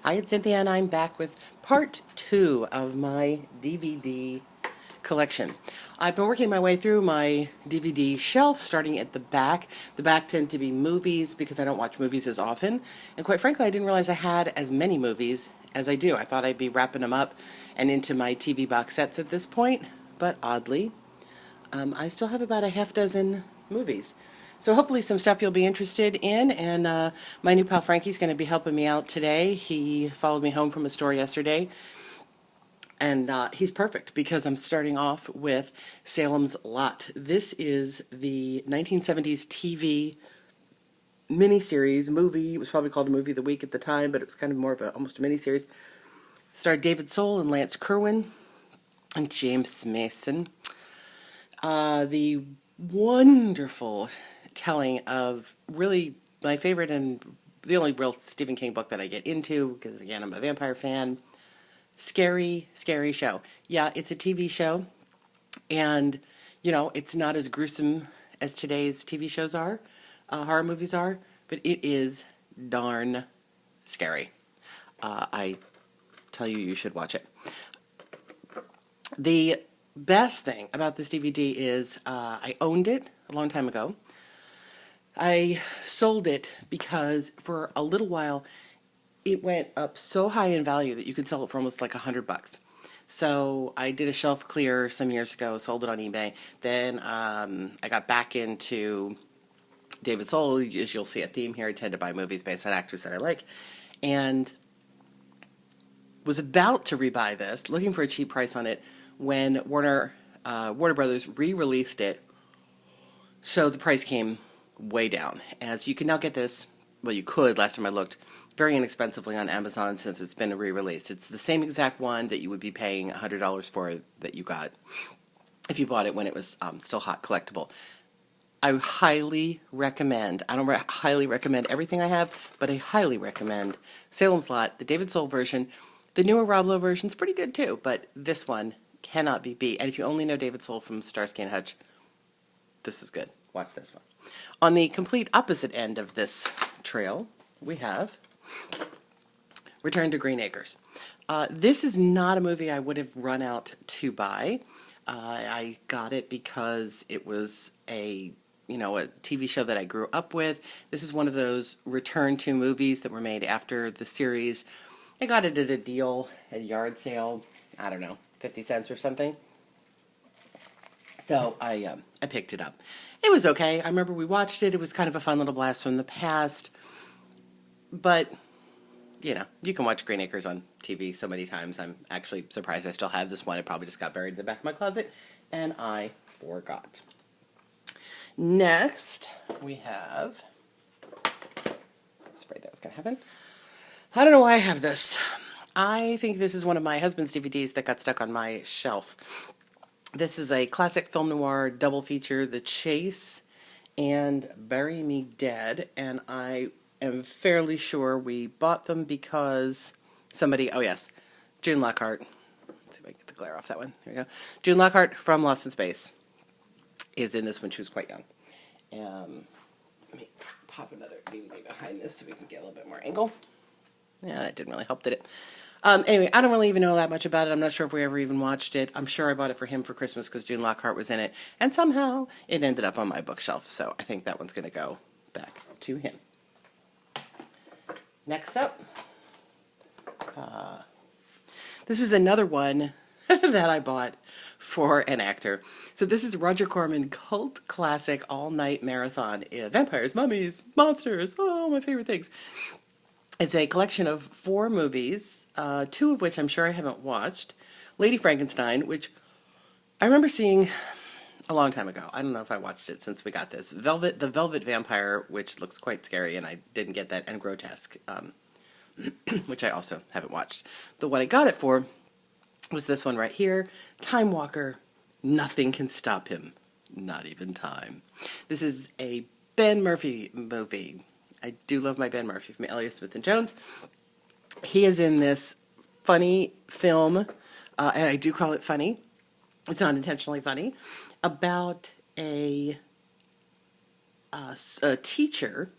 Hi, it's Cynthia, and I'm back with part two of my DVD collection. I've been working my way through my DVD shelf, starting at the back. The back tend to be movies because I don't watch movies as often. And quite frankly, I didn't realize I had as many movies as I do. I thought I'd be wrapping them up and into my TV box sets at this point, but oddly, I still have about a half dozen movies. So hopefully some stuff you'll be interested in, and my new pal Frankie's going to be helping me out today. He followed me home from a store yesterday, and he's perfect because I'm starting off with Salem's Lot. This is the 1970s TV miniseries movie. It was probably called a movie of the week at the time, but it was kind of more of almost a miniseries. It starred David Soul and Lance Kerwin and James Mason. The wonderful telling of really my favorite and the only real Stephen King book that I get into, because again, I'm a vampire fan. Scary, scary show. Yeah, it's a TV show, and, you know, it's not as gruesome as today's TV shows are, horror movies are, but it is darn scary. I tell you, you should watch it. The best thing about this DVD is I owned it a long time ago. I sold it because for a little while it went up so high in value that you could sell it for almost like $100. So I did a shelf clear some years ago, sold it on eBay. Then I got back into David Soul. As you'll see a theme here, I tend to buy movies based on actors that I like. And was about to rebuy this, looking for a cheap price on it, when Warner Brothers re-released it. So the price came way down. As you can now get this, well, you could, last time I looked, very inexpensively on Amazon since it's been re-released. It's the same exact one that you would be paying $100 for that you got if you bought it when it was still hot collectible. I highly recommend, I don't highly recommend everything I have, but I highly recommend Salem's Lot, the David Soul version. The newer Rob Lowe version is pretty good too, but this one cannot be beat. And if you only know David Soul from Starsky and Hutch, this is good. Watch this one. On the complete opposite end of this trail, we have Return to Green Acres. This is not a movie I would have run out to buy. I got it because it was a TV show that I grew up with. This is one of those return to movies that were made after the series. I got it at a deal at a yard sale, I don't know, 50 cents or something. So I picked it up. It was okay. I remember we watched it. It was kind of a fun little blast from the past. But, you know, you can watch Green Acres on TV so many times. I'm actually surprised I still have this one. It probably just got buried in the back of my closet, and I forgot. Next, we have... I was afraid that was going to happen. I don't know why I have this. I think this is one of my husband's DVDs that got stuck on my shelf. This is a classic film noir double feature, The Chase and Bury Me Dead, and I am fairly sure we bought them because somebody, oh yes, June Lockhart, let's see if I can get the glare off that one, there we go. June Lockhart from Lost in Space is in this when she was quite young. Let me pop another DVD behind this so we can get a little bit more angle. Yeah, that didn't really help, did it? Anyway, I don't really even know that much about it. I'm not sure if we ever even watched it. I'm sure I bought it for him for Christmas because June Lockhart was in it. And somehow it ended up on my bookshelf. So I think that one's going to go back to him. Next up, this is another one that I bought for an actor. So this is Roger Corman cult classic all-night marathon. Vampires, mummies, monsters, oh, my favorite things. It's a collection of 4 movies, 2 of which I'm sure I haven't watched. Lady Frankenstein, which I remember seeing a long time ago. I don't know if I watched it since we got this. The Velvet Vampire, which looks quite scary, and I didn't get that, and Grotesque, which I also haven't watched. The what I got it for was this one right here, Time Walker, Nothing Can Stop Him, Not Even Time. This is a Ben Murphy movie. I do love my Ben Murphy from Elliot Smith and Jones. He is in this funny film, and I do call it funny. It's not intentionally funny, about a teacher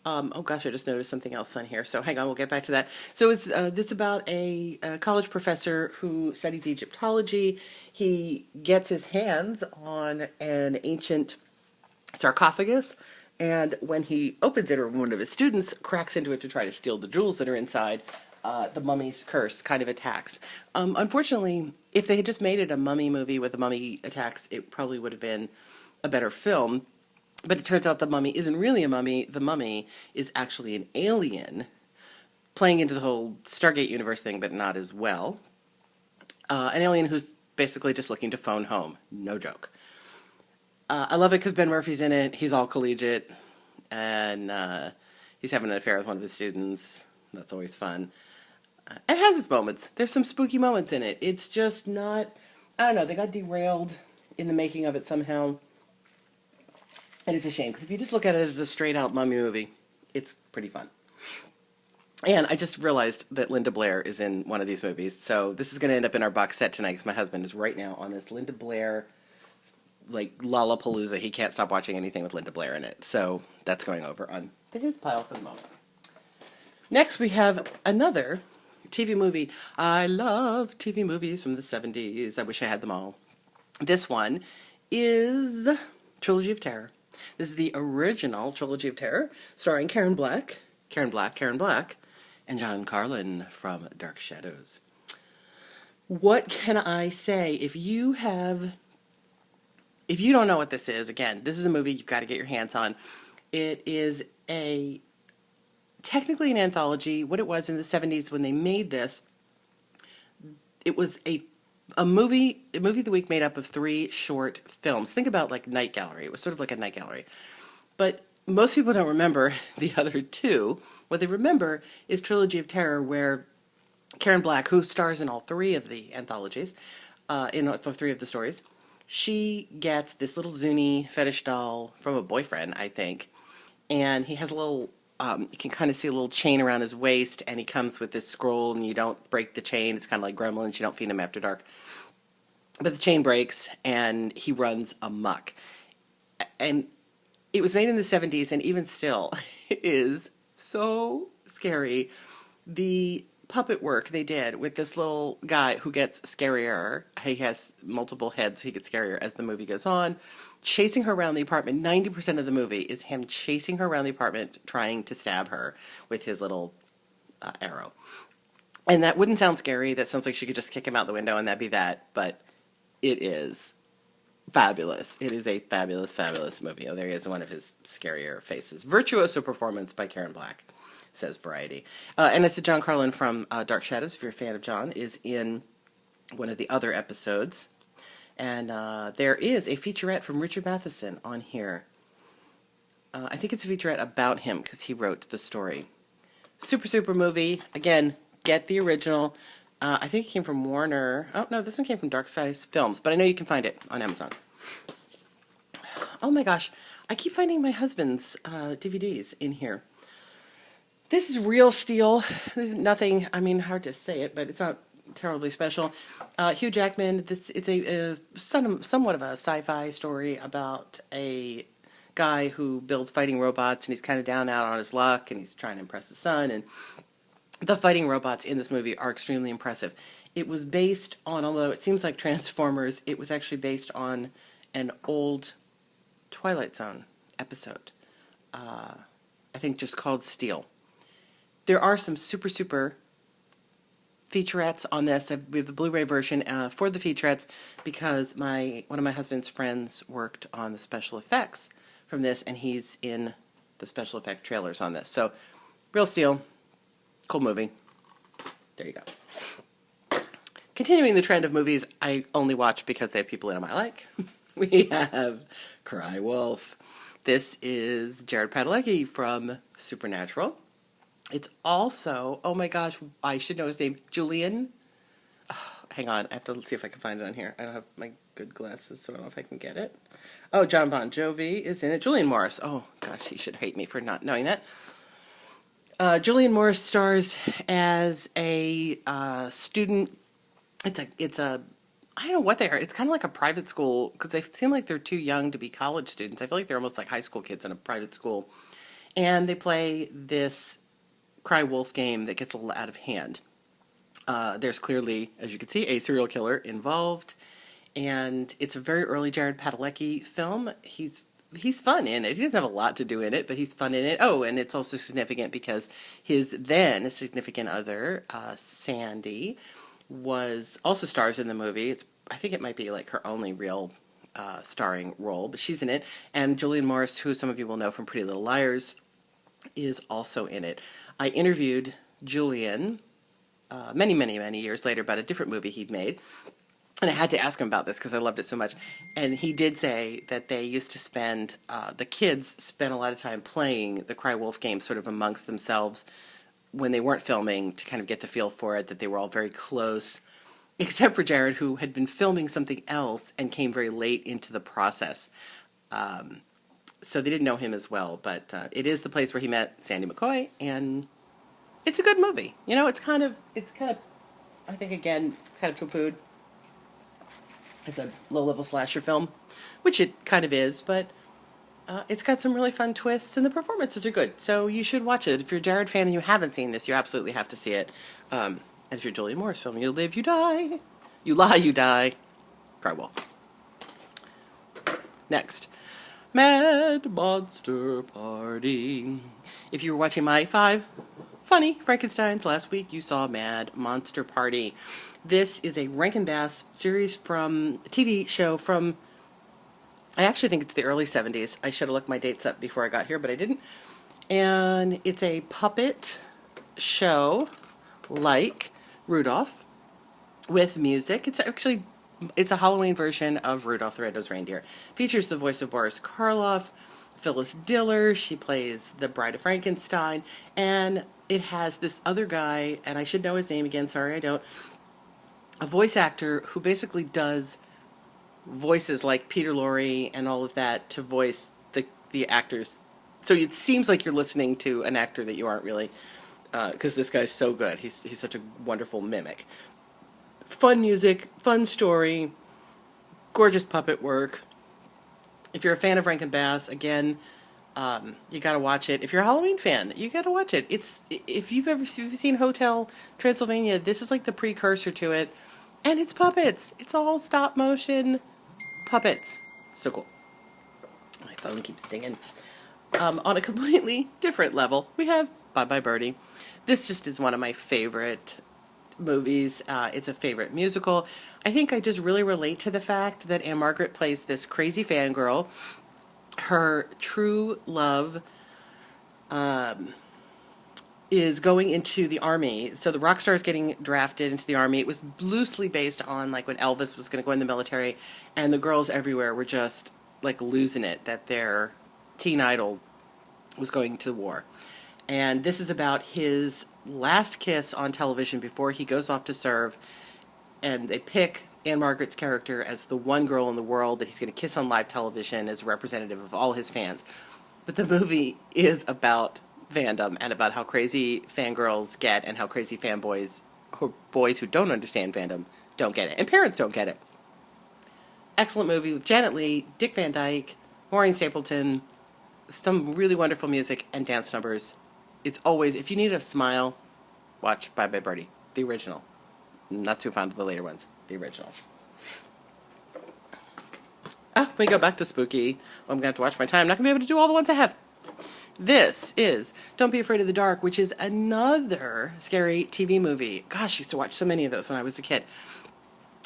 Oh gosh, I just noticed something else on here. So hang on, we'll get back to that. So it's about a college professor who studies Egyptology. He gets his hands on an ancient sarcophagus, and when he opens it, or one of his students cracks into it to try to steal the jewels that are inside, the mummy's curse kind of attacks. Unfortunately, if they had just made it a mummy movie with the mummy attacks, it probably would have been a better film. But it turns out the mummy isn't really a mummy. The mummy is actually an alien, playing into the whole Stargate universe thing, but not as well. An alien who's basically just looking to phone home. No joke. I love it because Ben Murphy's in it. He's all collegiate, and he's having an affair with one of his students. That's always fun. It has its moments. There's some spooky moments in it. It's just not, I don't know, they got derailed in the making of it somehow. And it's a shame, because if you just look at it as a straight-out mummy movie, it's pretty fun. And I just realized that Linda Blair is in one of these movies, so this is going to end up in our box set tonight, because my husband is right now on this Linda Blair, like, Lollapalooza. He can't stop watching anything with Linda Blair in it, so that's going over on his pile for the moment. Next, we have another TV movie. I love TV movies from the 70s. I wish I had them all. This one is Trilogy of Terror. This is the original Trilogy of Terror, starring Karen Black, and John Carlin from Dark Shadows. What can I say? If you don't know what this is, again, this is a movie you've got to get your hands on. It is technically an anthology. What it was in the 70s when they made this, it was a movie of the week made up of 3 short films. Think about like Night Gallery. It was sort of like a Night Gallery. But most people don't remember the other 2. What they remember is Trilogy of Terror, where Karen Black, who stars in all 3 of the anthologies, in all 3 of the stories, she gets this little Zuni fetish doll from a boyfriend, I think. And he has a little, you can kind of see a little chain around his waist, and he comes with this scroll, and you don't break the chain. It's kind of like Gremlins. You don't feed him after dark. But the chain breaks, and he runs amok. And it was made in the 70s, and even still, it is so scary. The puppet work they did with this little guy who gets scarier. He has multiple heads, so he gets scarier as the movie goes on. Chasing her around the apartment. 90% of the movie is him chasing her around the apartment, trying to stab her with his little arrow. And that wouldn't sound scary. That sounds like she could just kick him out the window and that'd be that. But it is fabulous. It is a fabulous, fabulous movie. Oh, there he is, one of his scarier faces. Virtuoso performance by Karen Black, says Variety. And it's John Carlin from Dark Shadows, if you're a fan of John, is in one of the other episodes. And there is a featurette from Richard Matheson on here. I think it's a featurette about him, because he wrote the story. Super, super movie. Again, get the original. I think it came from Warner. Oh, no, this one came from Dark Size Films, but I know you can find it on Amazon. Oh my gosh, I keep finding my husband's DVDs in here. This is real steel. This is nothing, I mean, hard to say it, but it's not terribly special. Hugh Jackman, it's a somewhat of a sci-fi story about a guy who builds fighting robots, and he's kind of down out on his luck, and he's trying to impress his son, and the fighting robots in this movie are extremely impressive. It was based on, although it seems like Transformers, it was actually based on an old Twilight Zone episode. I think just called Steel. There are some super, super featurettes on this. We have the Blu-ray version for the featurettes because one of my husband's friends worked on the special effects from this, and he's in the special effect trailers on this. So, real steel. Cool movie. There you go. Continuing the trend of movies I only watch because they have people in them I like, we have Cry Wolf. This is Jared Padalecki from Supernatural. It's also, oh my gosh, I should know his name, Julian. Oh, hang on, I have to see if I can find it on here. I don't have my good glasses, so I don't know if I can get it. Oh, John Bon Jovi is in it. Julian Morris. Oh gosh, he should hate me for not knowing that. Julian Morris stars as a student. It's a I don't know what they are. It's kind of like a private school because they seem like they're too young to be college students. I feel like they're almost like high school kids in a private school. And they play this cry wolf game that gets a little out of hand. There's clearly, as you can see, a serial killer involved, and it's a very early Jared Padalecki film. He's fun in it. He doesn't have a lot to do in it, but he's fun in it. Oh, and it's also significant because his then significant other, Sandy, was also stars in the movie. I think it might be like her only real starring role, but she's in it. And Julianne Moore, who some of you will know from Pretty Little Liars, is also in it. I interviewed Julian many, many, many years later about a different movie he'd made. And I had to ask him about this because I loved it so much. And he did say that they used to spend, the kids spent a lot of time playing the Cry Wolf game sort of amongst themselves when they weren't filming to kind of get the feel for it, that they were all very close, except for Jared, who had been filming something else and came very late into the process. So they didn't know him as well, but it is the place where he met Sandy McCoy, and it's a good movie. You know, it's kind of, I think, again, kind of poo-pooed. It's a low-level slasher film, which it kind of is, but it's got some really fun twists, and the performances are good. So you should watch it. If you're a Jared fan and you haven't seen this, you absolutely have to see it. And if you're a Julianne Moore's film, you live, you die. You lie, you die. Cry Wolf. Next. Mad Monster Party. If you were watching my 5 funny Frankensteins last week, you saw Mad Monster Party. This is a Rankin Bass series from a TV show from, I actually think it's the early 70s. I should have looked my dates up before I got here, but I didn't. And it's a puppet show like Rudolph with music. It's a Halloween version of Rudolph the Red-Nosed Reindeer. Features the voice of Boris Karloff, Phyllis Diller. She plays the Bride of Frankenstein. And it has this other guy, and I should know his name again, sorry I don't, a voice actor who basically does voices like Peter Lorre and all of that to voice the actors. So it seems like you're listening to an actor that you aren't really, because this guy's so good. He's such a wonderful mimic. Fun music, fun story, gorgeous puppet work. If you're a fan of Rankin Bass, again, you got to watch it. If you're a Halloween fan, you got to watch it. If you've seen Hotel Transylvania, this is like the precursor to it, and it's puppets. It's all stop motion puppets. So cool. My phone keeps dinging. On a completely different level, we have Bye Bye Birdie. This just is one of my favorite movies. It's a favorite musical. I think I just really relate to the fact that Anne Margaret plays this crazy fangirl. Her true love is going into the army. So the rock star is getting drafted into the army. It was loosely based on like when Elvis was going to go in the military, and the girls everywhere were just like losing it that their teen idol was going to war. And this is about his last kiss on television before he goes off to serve, and they pick Anne Margaret's character as the one girl in the world that he's going to kiss on live television as representative of all his fans. But the movie is about fandom and about how crazy fangirls get and how crazy fanboys, or boys who don't understand fandom, don't get it. And parents don't get it. Excellent movie with Janet Leigh, Dick Van Dyke, Maureen Stapleton, some really wonderful music and dance numbers. It's always, if you need a smile, watch Bye Bye Birdie, the original. Not too fond of the later ones, the originals. We go back to spooky. I'm going to have to watch my time. I'm not going to be able to do all the ones I have. This is Don't Be Afraid of the Dark, which is another scary TV movie. Gosh, I used to watch so many of those when I was a kid.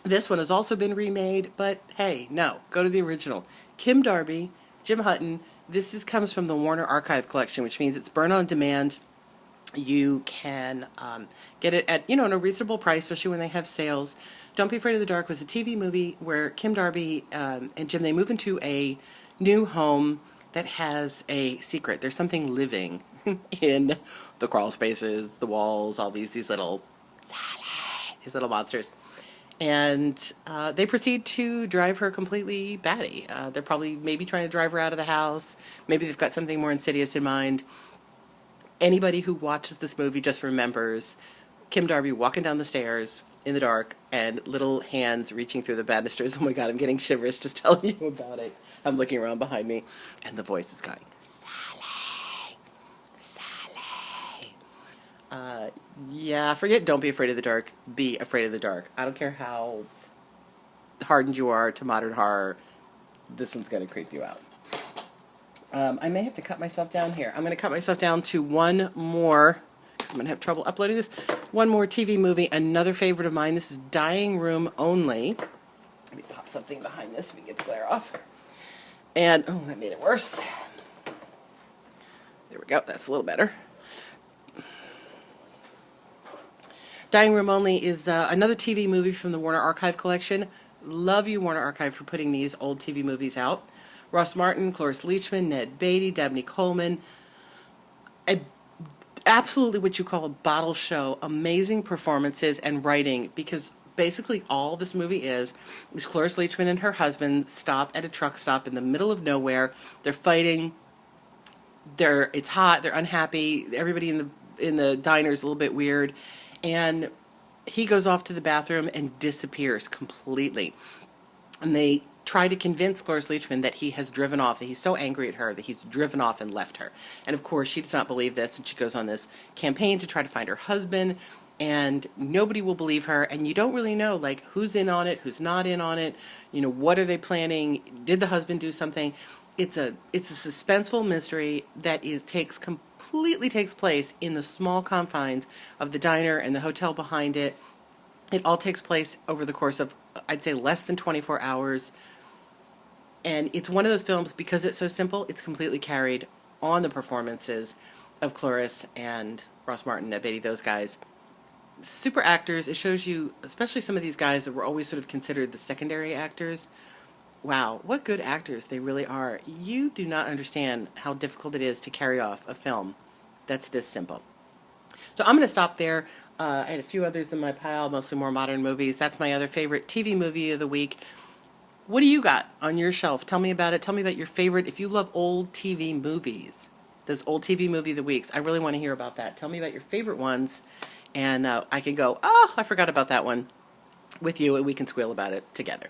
This one has also been remade, but hey, no, go to the original. Kim Darby, Jim Hutton. This comes from the Warner Archive Collection, which means it's burn on demand. You can get it at, a reasonable price, especially when they have sales. Don't Be Afraid of the Dark was a TV movie where Kim Darby and Jim, they move into a new home that has a secret. There's something living in the crawl spaces, the walls, all these little monsters. And they proceed to drive her completely batty. They're probably maybe trying to drive her out of the house. Maybe they've got something more insidious in mind. Anybody who watches this movie just remembers Kim Darby walking down the stairs in the dark and little hands reaching through the banisters. Oh my God, I'm getting shivers just telling you about it. I'm looking around behind me and the voice is going, Sally. Yeah, forget don't be afraid of the dark. Be afraid of the dark. I don't care how hardened you are to modern horror. This one's going to creep you out. I may have to cut myself down here. I'm going to cut myself down to one more, because I'm going to have trouble uploading this. One more TV movie, another favorite of mine. This is Dying Room Only. Let me pop something behind this so we get the glare off. And, oh, that made it worse. There we go. That's a little better. Dying Room Only is another TV movie from the Warner Archive collection. Love you, Warner Archive, for putting these old TV movies out. Ross Martin, Cloris Leachman, Ned Beatty, Dabney Coleman. Absolutely what you call a bottle show. Amazing performances and writing, because basically all this movie is Cloris Leachman and her husband stop at a truck stop in the middle of nowhere. They're fighting. It's hot. They're unhappy. Everybody in the diner is a little bit weird. And he goes off to the bathroom and disappears completely. And they try to convince Cloris Leachman that he has driven off, that he's so angry at her that he's driven off and left her. And of course, she does not believe this, and she goes on this campaign to try to find her husband, and nobody will believe her, and you don't really know, like, who's in on it, who's not in on it, what are they planning, did the husband do something? It's a suspenseful mystery that completely takes place in the small confines of the diner and the hotel behind it. It all takes place over the course of, I'd say, less than 24 hours. And it's one of those films, because it's so simple, it's completely carried on the performances of Cloris and Ross Martin, Ned Beatty, those guys. Super actors. It shows you, especially some of these guys that were always sort of considered the secondary actors. Wow, what good actors they really are. You do not understand how difficult it is to carry off a film that's this simple. So I'm going to stop there. I had a few others in my pile, mostly more modern movies. That's my other favorite TV movie of the week. What do you got on your shelf? Tell me about it. Tell me about your favorite. If you love old TV movies, those old TV movie of the weeks, I really want to hear about that. Tell me about your favorite ones, and I can go, oh, I forgot about that one with you, and we can squeal about it together.